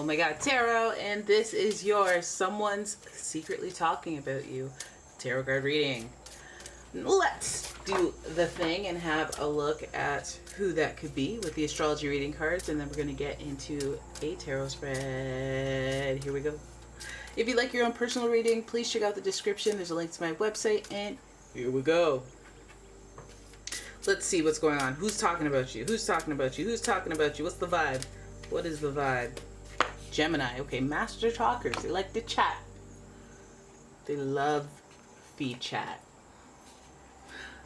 umomgtarot, and this is your Someone's Secretly Talking About You tarot card reading. Let's do the thing and have a look at who that could be with the astrology reading cards, and then we're going to get into a tarot spread. Here we go. If you'd like your own personal reading, please check out the description. There's a link to my website, and here we go. Let's see what's going on. Who's talking about you? Who's talking about you? Who's talking about you? What's the vibe? What is the vibe? Gemini. Okay, master talkers. They like to chat. They love feed chat.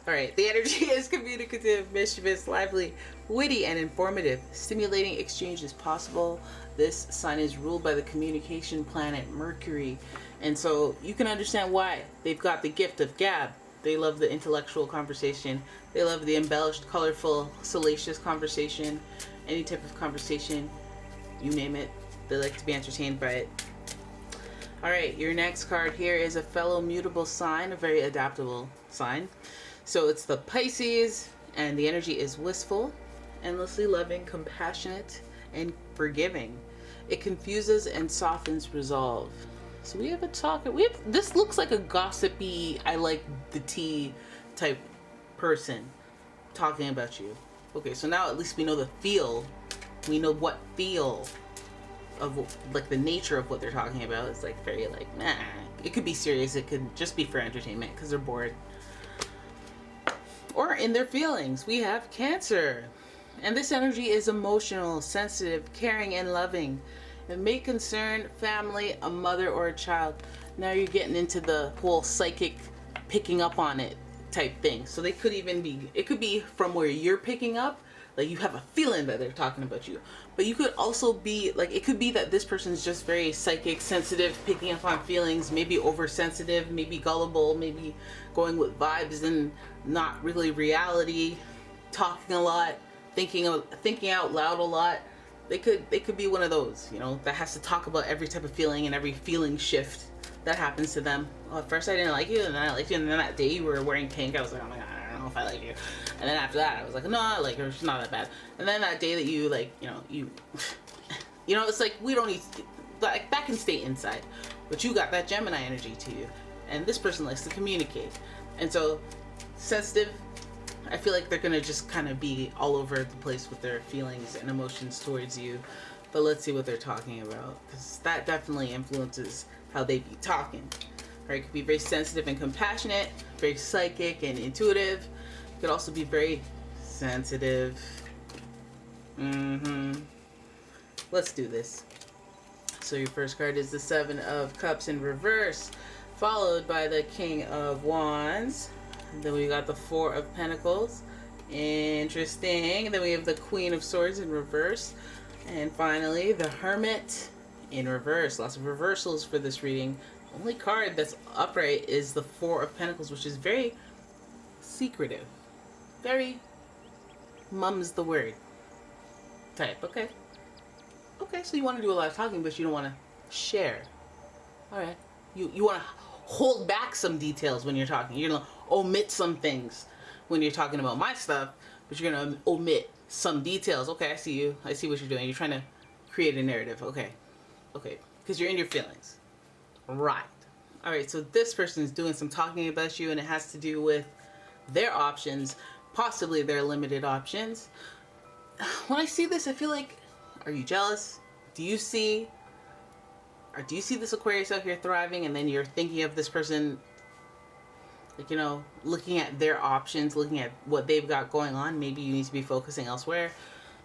Alright, the energy is communicative, mischievous, lively, witty, and informative. Stimulating exchange is possible. This sign is ruled by the communication planet Mercury. And so you can understand why they've got the gift of gab. They love the intellectual conversation. They love the embellished, colorful, salacious conversation. Any type of conversation, you name it. They like to be entertained by it. Alright, your next card here is a fellow mutable sign, a very adaptable sign. So it's the Pisces, and the energy is wistful, endlessly loving, compassionate, and forgiving. It confuses and softens resolve. So we have a talker. This looks like a gossipy, I like the tea type person talking about you. Okay, so now at least we know the feel. We know what feel of like the nature of what they're talking about. It's like very like, nah. It could be serious. It could just be for entertainment because they're bored. Or in their feelings. We have Cancer. And this energy is emotional, sensitive, caring, and loving. It may concern family, a mother, or a child. Now you're getting into the whole psychic picking up on it type thing. So they could even be, it could be from where you're picking up, like you have a feeling that they're talking about you. But you could also be, like, it could be that this person's just very psychic, sensitive, picking up on feelings, maybe oversensitive, maybe gullible, maybe going with vibes and not really reality, talking a lot, thinking out loud a lot. They could be one of those, you know, that has to talk about every type of feeling and every feeling shift that happens to them. Well, at first I didn't like you, and then I liked you, and then that day you were wearing pink, I was like, oh my god, I don't know if I like you. And then after that I was like, no, I like her, she's not that bad. And then that day that you like, you know, it's like we don't need, like that can stay inside. But you got that Gemini energy to you, and this person likes to communicate. And so sensitive, I feel like they're gonna just kind of be all over the place with their feelings and emotions towards you. But let's see what they're talking about, because that definitely influences how they be talking. Right? It could be very sensitive and compassionate, very psychic and intuitive. It could also be very sensitive. Let's do this. So your first card is the Seven of Cups in reverse, followed by the King of Wands. And then we got the Four of Pentacles. Interesting. And then we have the Queen of Swords in reverse. And finally, the Hermit in reverse. Lots of reversals for this reading. Only card that's upright is the Four of Pentacles, which is very secretive. Very mum's the word type. Okay. Okay, so you want to do a lot of talking, but you don't want to share. Alright. You want to hold back some details when you're talking. You're going to omit some things when you're talking about my stuff, but you're going to omit some details. Okay, I see you. I see what you're doing. You're trying to create a narrative. Okay. Okay. Because you're in your feelings. Right. Alright, so this person is doing some talking about you, and it has to do with their options, possibly their limited options. When I see this, I feel like, are you jealous? Do you see this Aquarius out here thriving, and then you're thinking of this person, like, you know, looking at their options, looking at what they've got going on? Maybe you need to be focusing elsewhere.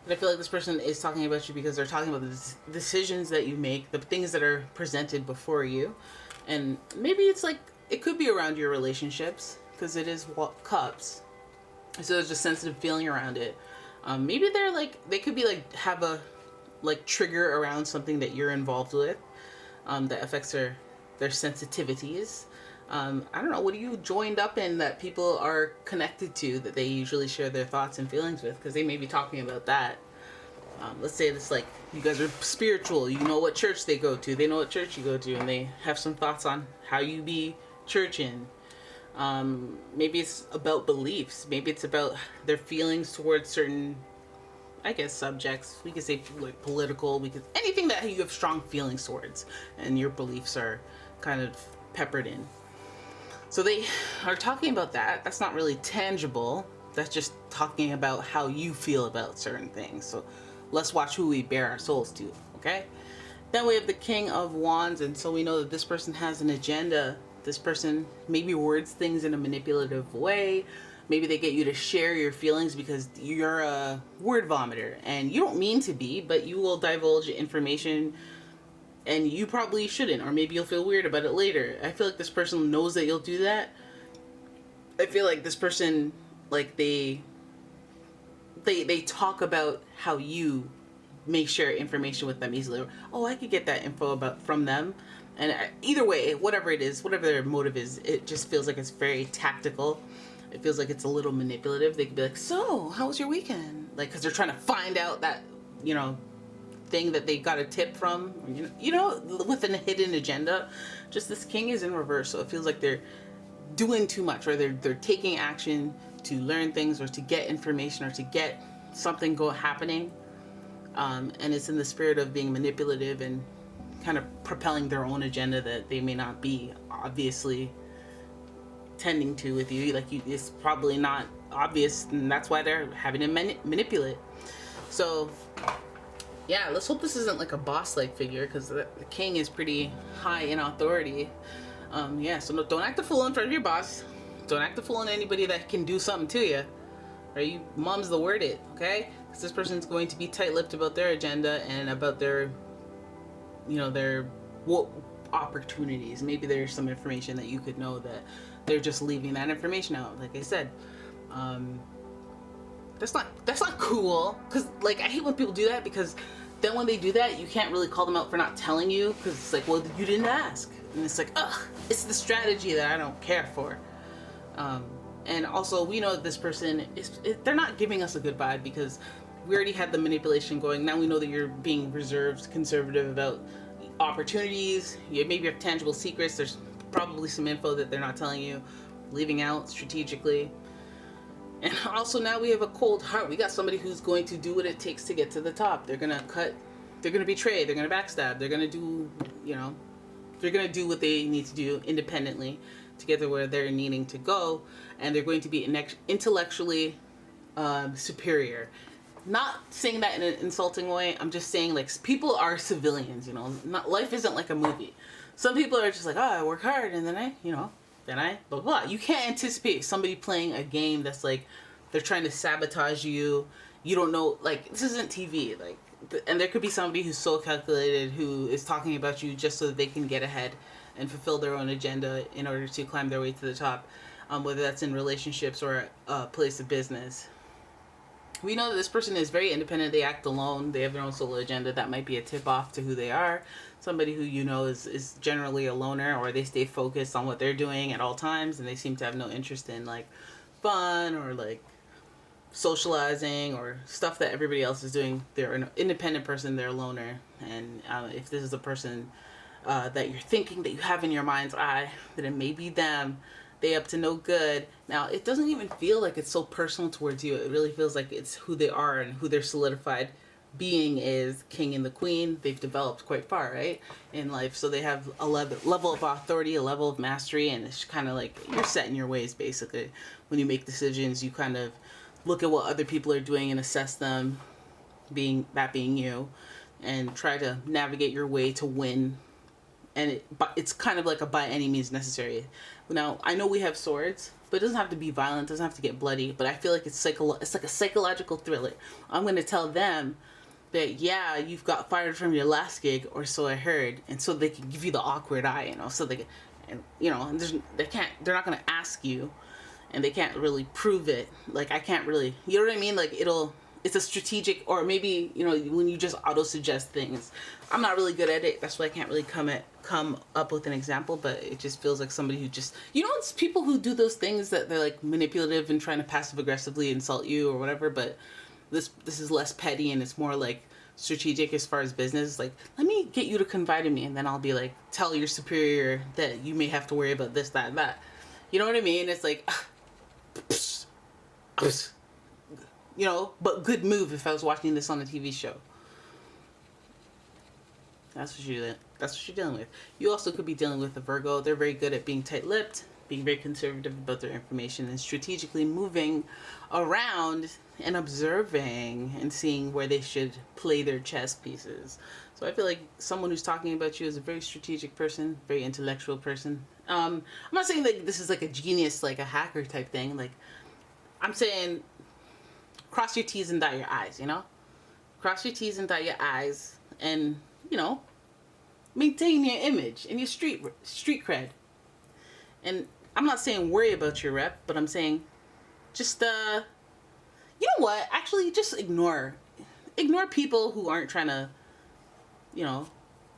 But I feel like this person is talking about you because they're talking about the decisions that you make, the things that are presented before you. And maybe it's like, it could be around your relationships, because it is cups. So there's a sensitive feeling around it. Maybe they're like, they could be like, have a like trigger around something that you're involved with, that affects their sensitivities. I don't know, what are you joined up in that people are connected to, that they usually share their thoughts and feelings with? Because they may be talking about that. Let's say this, like, you guys are spiritual, you know what church they go to, they know what church you go to, and they have some thoughts on how you be churching. Maybe it's about beliefs, maybe it's about their feelings towards certain I guess, subjects. We could say like political. We could anything that you have strong feelings towards, and your beliefs are kind of peppered in. So they are talking about that. That's not really tangible. That's just talking about how you feel about certain things. So let's watch who we bare our souls to, okay? Then we have the King of Wands, and so we know that this person has an agenda. This person maybe words things in a manipulative way. Maybe they get you to share your feelings because you're a word vomiter, and you don't mean to be, but you will divulge information and you probably shouldn't, or maybe you'll feel weird about it later. I feel like this person knows that you'll do that. I feel like this person, like they talk about how you may share information with them easily. Oh, I could get that info about from them. And either way, whatever it is, whatever their motive is, it just feels like it's very tactical. It feels like it's a little manipulative. They could be like, so, how was your weekend? Like, because they're trying to find out that, you know, thing that they got a tip from, with a hidden agenda. Just this king is in reverse, so it feels like they're doing too much, or they're taking action to learn things or to get information or to get something happening, and it's in the spirit of being manipulative and kind of propelling their own agenda that they may not be obviously tending to with you. Like, it's probably not obvious, and that's why they're having to manipulate. So yeah, let's hope this isn't like a boss-like figure, because the king is pretty high in authority. Yeah, so don't act a fool in front of your boss. Don't act a fool in anybody that can do something to you. Or you mom's the word it, okay? Because this person's going to be tight-lipped about their agenda and about their, their opportunities. Maybe there's some information that you could know that they're just leaving that information out. Like I said, that's not cool. Because, like, I hate when people do that, because then when they do that, you can't really call them out for not telling you, because it's like, well, you didn't ask. And it's like, ugh, it's the strategy that I don't care for. And also, we know that this person, they're not giving us a good vibe, because we already had the manipulation going. Now we know that you're being reserved, conservative about opportunities. You maybe have tangible secrets. There's probably some info that they're not telling you, leaving out strategically. And also now we have a cold heart. We got somebody who's going to do what it takes to get to the top. They're going to they're going to betray, they're going to backstab, they're going to do, they're going to do what they need to do independently to get to where they're needing to go. And they're going to be intellectually superior. Not saying that in an insulting way. I'm just saying, like, people are civilians, life isn't like a movie. Some people are just like, oh, I work hard and then I blah, blah, blah. You can't anticipate somebody playing a game that's like, they're trying to sabotage you. You don't know, like, this isn't TV, like, and there could be somebody who's so calculated who is talking about you just so that they can get ahead and fulfill their own agenda in order to climb their way to the top, whether that's in relationships or a place of business. We know that this person is very independent. They act alone. They have their own solo agenda. That might be a tip off to who they are. Somebody who is generally a loner, or they stay focused on what they're doing at all times, and they seem to have no interest in, like, fun or, like, socializing or stuff that everybody else is doing. They're an independent person. They're a loner. And if this is a person that you're thinking that you have in your mind's eye, then it may be them. They up to no good. Now, it doesn't even feel like it's so personal towards you. It really feels like it's who they are and who their solidified being is. King and the queen, they've developed quite far, right, in life. So they have a level of authority, a level of mastery, and it's kind of like you're set in your ways, basically. When you make decisions, you kind of look at what other people are doing and assess them, being you, and try to navigate your way to win. And it's kind of like a by any means necessary. Now, I know we have swords, but it doesn't have to be violent. It doesn't have to get bloody. But I feel like it's like a psychological thriller. I'm going to tell them that, yeah, you've got fired from your last gig, or so I heard, and so they can give you the awkward eye, so they can, and they're not going to ask you, and they can't really prove it. Like, I can't really, you know what I mean? Like, it's a strategic, or maybe, when you just auto-suggest things. I'm not really good at it. That's why I can't really come up with an example, but it just feels like somebody who just, it's people who do those things that they're, like, manipulative and trying to passive-aggressively insult you or whatever, but this is less petty, and it's more, like, strategic as far as business. Like, let me get you to confide in me, and then I'll be like, tell your superior that you may have to worry about this, that, and that. You know what I mean? It's like, you know, but good move if I was watching this on a TV show. That's what you're dealing with. You also could be dealing with a Virgo. They're very good at being tight-lipped, being very conservative about their information, and strategically moving around and observing and seeing where they should play their chess pieces. So I feel like someone who's talking about you is a very strategic person, very intellectual person. I'm not saying that this is like a genius, like a hacker type thing. Like, I'm saying cross your T's and dot your I's, you know? Cross your T's and dot your I's, and, you know, maintain your image and your street cred. And I'm not saying worry about your rep, but I'm saying just, you know what? Actually, just ignore people who aren't trying to, you know,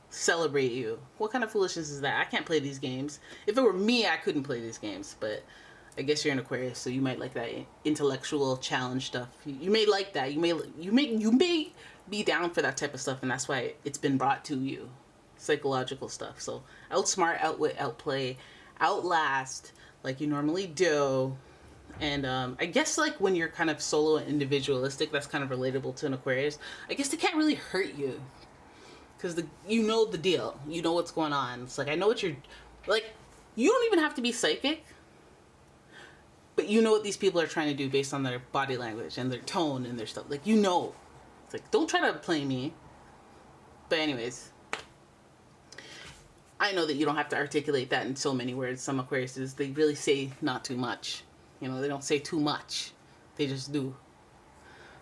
celebrate you. What kind of foolishness is that? I can't play these games. If it were me, I couldn't play these games, but I guess you're an Aquarius, so you might like that intellectual challenge stuff. You may like that. You may be down for that type of stuff, and that's why it's been brought to you. Psychological stuff. So outsmart, outwit, outplay, outlast, like you normally do. And I guess like when you're kind of solo and individualistic, that's kind of relatable to an Aquarius. I guess they can't really hurt you, because you know the deal. You know what's going on. It's like, I know what you're like. You don't even have to be psychic, but you know what these people are trying to do based on their body language and their tone and their stuff. Like, you know. It's like, don't try to play me. But anyways, I know that you don't have to articulate that in so many words. Some Aquariuses, they really say not too much. You know, they don't say too much. They just do.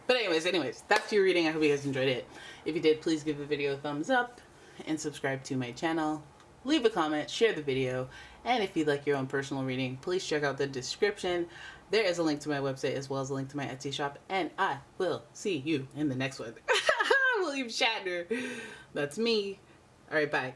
But anyways, that's your reading. I hope you guys enjoyed it. If you did, please give the video a thumbs up and subscribe to my channel. Leave a comment, share the video, and if you'd like your own personal reading, please check out the description. There is a link to my website as well as a link to my Etsy shop, and I will see you in the next one. William Shatner. That's me. All right, bye.